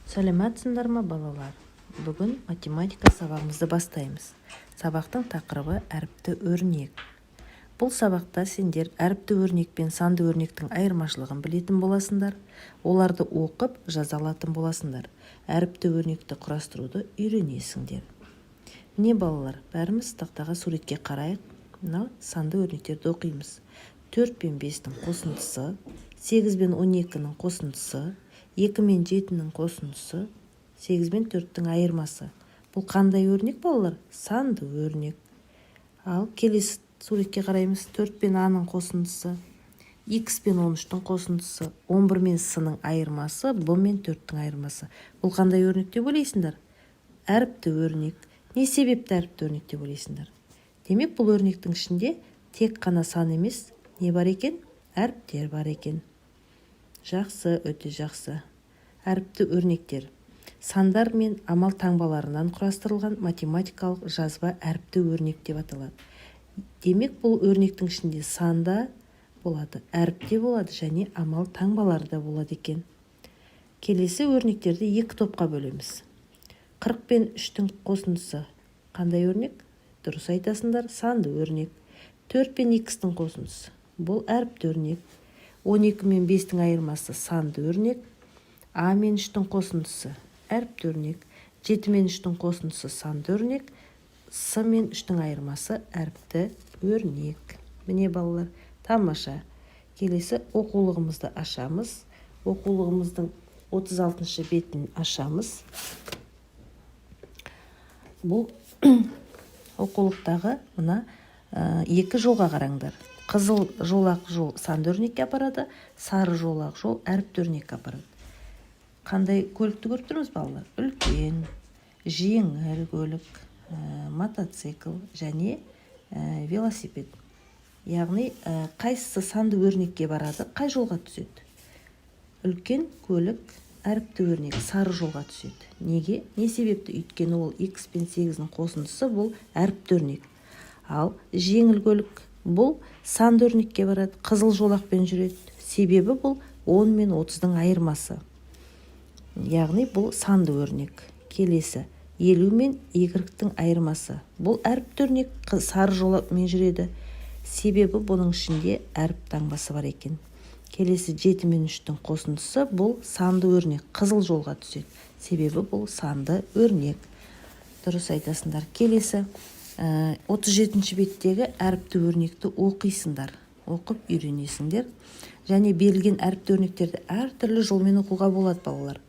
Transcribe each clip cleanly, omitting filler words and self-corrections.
Сәлеметсіңдер ме балалар? Бүгін математика сабағымызды бастаймыз. Сабақтың тақырыбы әріпті өрнек. Бұл сабақта сендер әріпті өрнек пен санды өрнектің айырмашылығын білетін боласыңдар. Оларды оқып жаза алатын боласыңдар. Әріпті өрнекті құрастыруды үйренесіңдер. Міне балалар, бәріміз тақтаға суретке қарайық. Мына санды өрнектерді оқимыз. 4 пен 5-тің қосындысы, 8 пен 12-нің қосындысы, 2 мен 7-нің қосындысы, 8 мен 4-тің айырмасы. Бұл қандай өрнек балалар? Санды өрнек. Ал келесі суретке қараймыз. 4 пен А-ның қосындысы, X пен 13-тің қосындысы, 11 мен С-ның айырмасы, Б мен 4-тің айырмасы. Бұл қандай өрнек деп ойлайсыңдар? Әріпті өрнек. Не себепті әріпті өрнек деп ойлайсыңдар? Демек, бұл өрнектің ішінде тек қана сан емес, не бар екен? Әріптер бар екен. Жақсы, өте жақсы. Әріпті өрнектер. Сандар мен амал таңбаларынан құрастырылған математикалық жазба әріпті өрнек деп аталады. Демек, бұл өрнектің ішінде санда болады, әріпте болады және амал таңбалары да болады екен. Келесі өрнектерді екі топқа бөлеміз. 40 пен 3-тің қосындысы қандай өрнек? Дұрыс айтасыңдар, санды өрнек. 4 пен X-тің қосындысы. Бұл әріпті өрнек. 12 мен 5-тің айырмасы санды өрнек. А мен 3-тің қосындысы әріпті өрнек. 7 мен 3-тің қосындысы санды өрнек. С мен 3-тің айырмасы әріпті өрнек. Міне балалар, тамаша. Келесі оқулығымызды ашамыз. Оқулығымыздың 36-шы бетін ашамыз. Бұл оқулықтағы мына екі жолға қараңдар. Қызыл жолақ жол санды өрнекке апарады, сары жолақ жол әріпті өрнекке апарады. Қандай көлікті көріп тұрмыз балалар? Үлкен, жеңіл көлік, мотоцикл және велосипед. Яғни қайсысы санды өрнекке барады, қай жолға түседі? Үлкен көлік әріпті өрнек сары жолға түседі. Неге? Не себепті? Өйткені ол X пен 8-нің қосындысы, бұл әріпті өрнек. Ал жеңіл көлік бұл санды өрнекке барады, қызыл жолақпен жүреді. Себебі бұл 10 мен 30-дың айырмасы. Яғни бұл санды өрнек. Келесі 50 мен Y-тің айырмасы. Бұл әріпті өрнек, сары жолақпен жүреді. Себебі бұның ішінде әріп таңбасы бар екен. Келесі 7 мен 3-тің қосындысы, бұл санды өрнек, қызыл жолға түседі. Себебі бұл санды өрнек. Дұрыс айтасыңдар. Келесі 37-ші беттегі әріпті өрнекті оқисыңдар. Оқып үйренесіңдер. Және берілген әріпті өрнектерді әртүрлі жолмен оқуға болады балалар.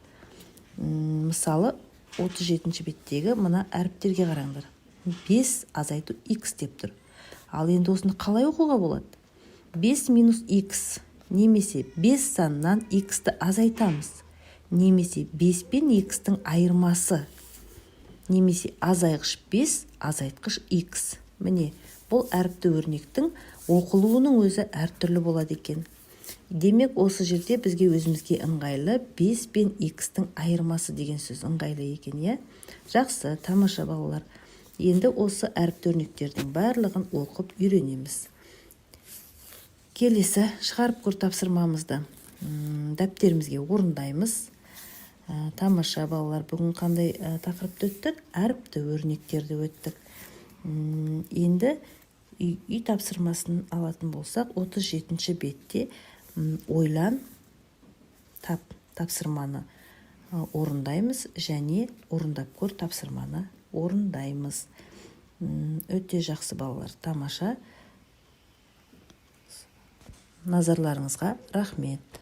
Мысалы 37-ші беттегі мына әріптерге қараңдар. 5 азайту X деп тұр. Ал енді осыны қалай оқуға болады? 5 минус X. Немесе 5 санынан X-ті азайтамыз. Немесе 5 пен X-тің айырмасы. Немесе азайғыш 5, азайтқыш X. Міне, бұл әріпті өрнектің оқылуының өзі әртүрлі болады екен. Демек, осы жерде бізге өзімізге ыңғайлы 5 пен X-тің айырмасы деген сөз ыңғайлы екен, е? Жақсы, тамаша балалар. Енді осы әріпті өрнектердің барлығын оқып үйренеміз. Келесі шығарып көр тапсырмамызды дәптерімізге орындаймыз. Тамаша балалар, бүгін қандай тақырыпты өттік? Әріпті өрнектерді өттік. Енді үй тапсырмасын алатын болсақ, 37-ші бетте ойлан тапсырманы орындаймыз және орындап көр тапсырманы орындаймыз. Өте жақсы балалар, тамаша. Назарларыңызға рахмет.